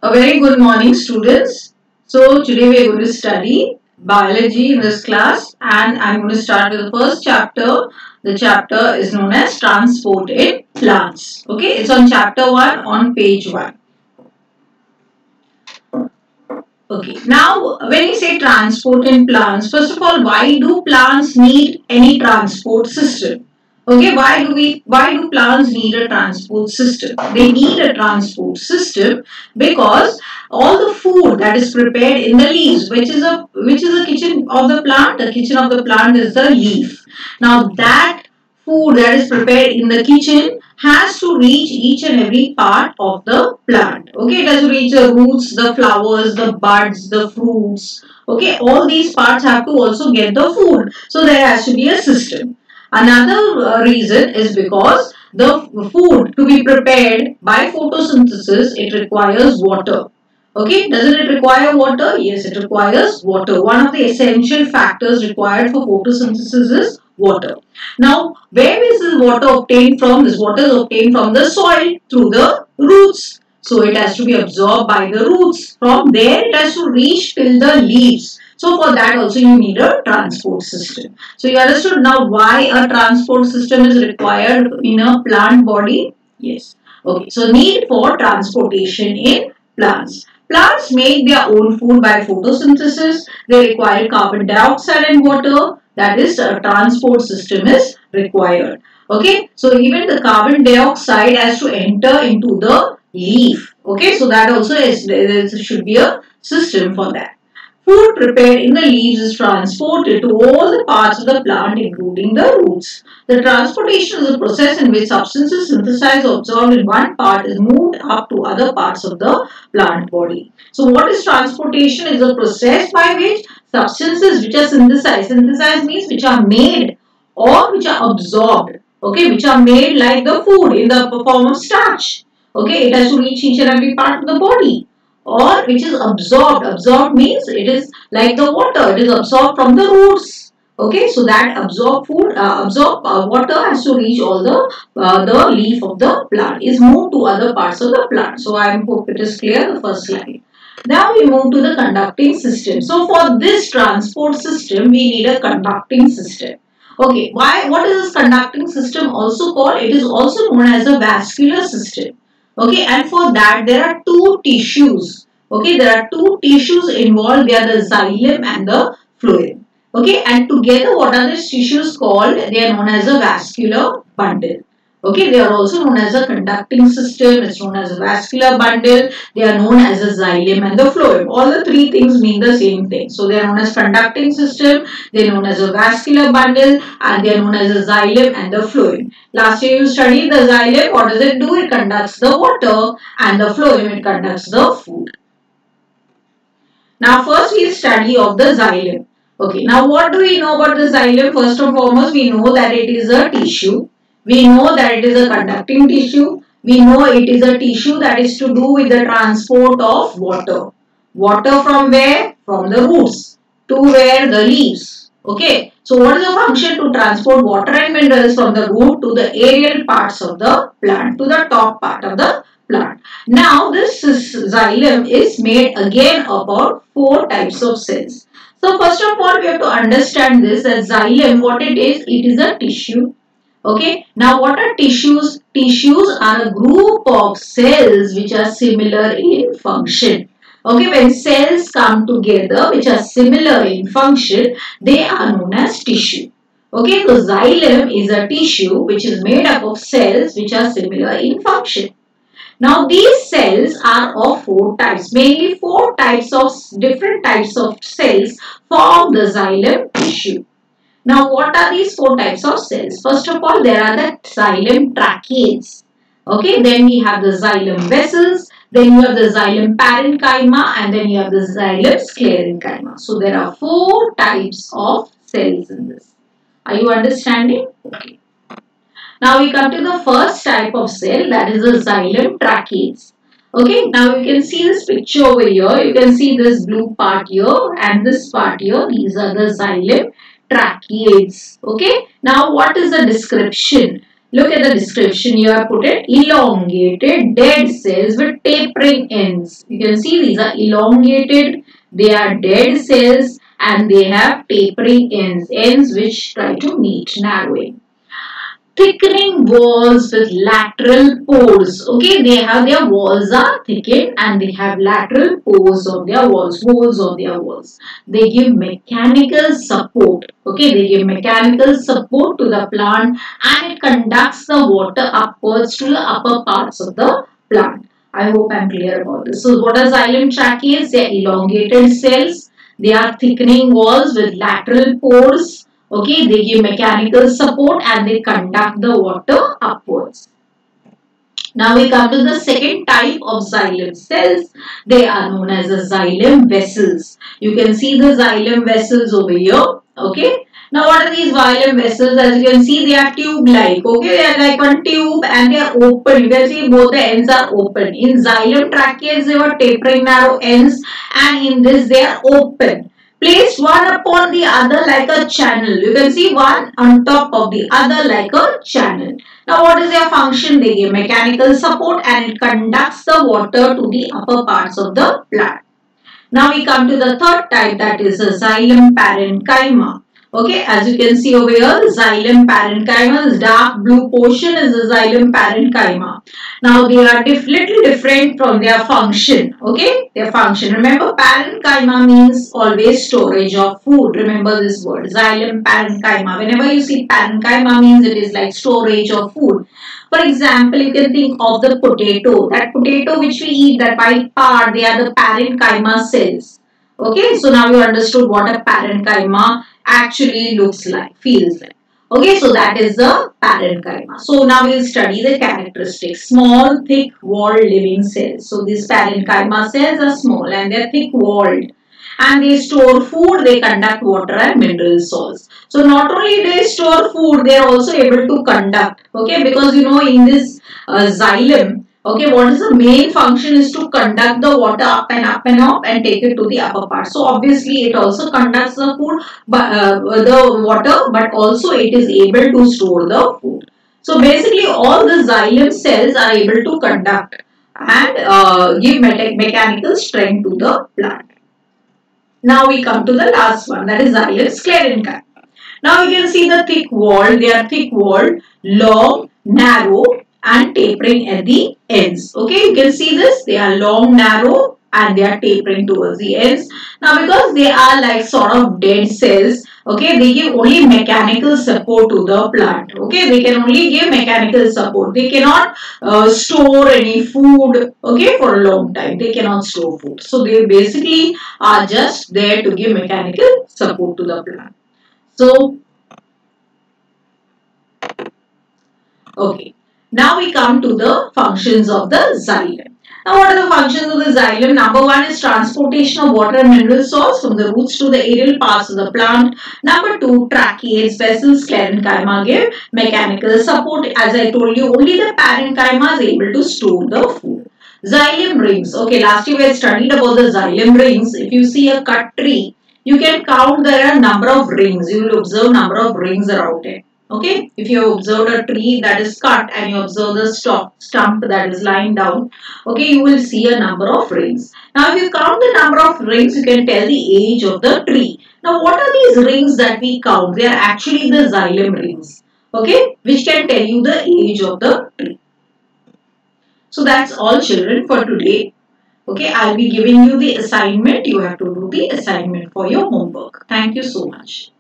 A very good morning, students. So today we are going to study biology in this class, and I'm going to start with the first chapter. The chapter is known as transport in plants. Okay, it's on chapter 1 on page 1. Okay, now when you say transport in plants, first of all, why do plants need any transport system? Okay, why do plants need a transport system? They need a transport system because all the food that is prepared in the leaves, which is the kitchen of the plant, the kitchen of the plant is the leaf. Now that food that is prepared in the kitchen has to reach each and every part of the plant. Okay, it has to reach the roots, the flowers, the buds, the fruits. Okay, all these parts have to also get the food. So there has to be a system. Another reason is because the food to be prepared by photosynthesis, it requires water. Okay, doesn't it require water? Yes, it requires water. One of the essential factors required for photosynthesis is water. Now, where is this water obtained from? This water is obtained from the soil through the roots. So, it has to be absorbed by the roots. From there, it has to reach till the leaves. So, for that also you need a transport system. So, you understood now why a transport system is required in a plant body? Yes. Okay, so need for transportation in plants. Plants make their own food by photosynthesis. They require carbon dioxide and water. That is, a transport system is required. Okay, so even the carbon dioxide has to enter into the leaf. Okay, so that also there should be a system for that. Food prepared in the leaves is transported to all the parts of the plant, including the roots. The transportation is a process in which substances synthesized or absorbed in one part is moved up to other parts of the plant body. So, what is transportation? Is a process by which substances which are synthesized means which are made or which are absorbed, okay, which are made like the food in the form of starch. Okay, it has to reach each and every part of the body, or which is absorbed. Absorbed means it is like the water. It is absorbed from the roots. Okay, so that absorbed water has to reach all the leaf of the plant. Is moved to other parts of the plant. So I hope it is clear. The first slide. Now we move to the conducting system. So for this transport system, we need a conducting system. Okay, what is this conducting system also called? It is also known as a vascular system. Okay, and for that there are two tissues. Okay, there are two tissues involved. They are the xylem and the phloem. Okay, and together what are these tissues called? They are known as a vascular bundle. Okay, they are also known as a conducting system. It's known as a vascular bundle. They are known as a xylem and the phloem. All the three things mean the same thing. So they are known as conducting system. They are known as a vascular bundle, and they are known as a xylem and the phloem. Last year you studied the xylem. What does it do? It conducts the water, and the phloem, it conducts the food. Now first we study of the xylem. Okay, now what do we know about the xylem? First and foremost, we know that it is a tissue. We know that it is a conducting tissue. We know it is a tissue that is to do with the transport of water. Water from where? From the roots. To where? The leaves. Okay. So what is the function? To transport water and minerals from the root to the aerial parts of the plant, to the top part of the plant. Now this xylem is made again about 4 types of cells. So first of all, we have to understand this, that xylem, what it is a tissue. Okay, now what are tissues? Tissues are a group of cells which are similar in function. Okay, when cells come together which are similar in function, they are known as tissue. Okay, so xylem is a tissue which is made up of cells which are similar in function. Now these cells are of 4 types, mainly 4 types of different types of cells form the xylem tissue. Now, what are these 4 types of cells? First of all, there are the xylem tracheids. Okay, then we have the xylem vessels, then you have the xylem parenchyma, and then you have the xylem sclerenchyma. So, there are 4 types of cells in this. Are you understanding? Okay. Now, we come to the first type of cell, that is the xylem tracheids. Okay, now you can see this picture over here. You can see this blue part here and this part here. These are the xylem tracheids. Okay, now what is the description? Look at the description. You have put it elongated dead cells with tapering ends. You can see these are elongated. They are dead cells and they have tapering ends. Ends which try to meet, narrowing. Thickening walls with lateral pores. Okay, they have their walls are thickened and they have lateral pores of their walls, holes of their walls. They give mechanical support. Okay, they give mechanical support to the plant and it conducts the water upwards to the upper parts of the plant. I hope I am clear about this. So, what are xylem tracheae? They are elongated cells. They are thickening walls with lateral pores. Okay, they give mechanical support and they conduct the water upwards. Now we come to the second type of xylem cells. They are known as the xylem vessels. You can see the xylem vessels over here. Okay. Now what are these xylem vessels? As you can see, they are tube-like. Okay, they are like one tube and they are open. You can see both the ends are open. In xylem tracheae, they were tapering narrow ends, and in this they are open. Placed one upon the other like a channel. You can see one on top of the other like a channel. Now what is their function? They give mechanical support and it conducts the water to the upper parts of the plant. Now we come to the third type, that is the xylem parenchyma. Okay, as you can see over here, the xylem parenchyma, this dark blue portion is the xylem parenchyma. Now they are little different from their function. Okay, their function. Remember, parenchyma means always storage of food. Remember this word, xylem parenchyma. Whenever you see parenchyma, means it is like storage of food. For example, you can think of the potato. That potato which we eat, that white part, they are the parenchyma cells. Okay, so now you understood what a parenchyma actually looks like, feels like. Okay, so that is the parenchyma. So now we will study the characteristics. Small, thick walled living cells. So these parenchyma cells are small and they are thick walled. And they store food, they conduct water and mineral salts. So not only they store food, they are also able to conduct. Okay, because you know in this xylem, okay, what is the main function is to conduct the water up and up and up and take it to the upper part. So obviously it also conducts the food, but the water, but also it is able to store the food. So basically all the xylem cells are able to conduct and give mechanical strength to the plant. Now we come to the last one, that is xylem sclerenchyma. Now you can see the thick wall, they are thick walled, long, narrow and tapering at the ends. Okay, you can see this, they are long, narrow and they are tapering towards the ends. Now because they are like sort of dead cells, okay, they give only mechanical support to the plant. Okay, they can only give mechanical support. They cannot store any food, okay, for a long time. They cannot store food. So they basically are just there to give mechanical support to the plant. So, okay. Now we come to the functions of the xylem. Now what are the functions of the xylem? Number one is transportation of water and mineral salts from the roots to the aerial parts of the plant. Number two, tracheates, vessels, sclerenchyma give mechanical support. As I told you, only the parenchyma is able to store the food. Xylem rings. Okay, last year we had studied about the xylem rings. If you see a cut tree, you can count there are number of rings. You will observe number of rings around it. Okay, if you observe a tree that is cut and you observe the stump that is lying down, okay, you will see a number of rings. Now, if you count the number of rings, you can tell the age of the tree. Now, what are these rings that we count? They are actually the xylem rings, okay, which can tell you the age of the tree. So, that's all children for today. Okay, I'll be giving you the assignment. You have to do the assignment for your homework. Thank you so much.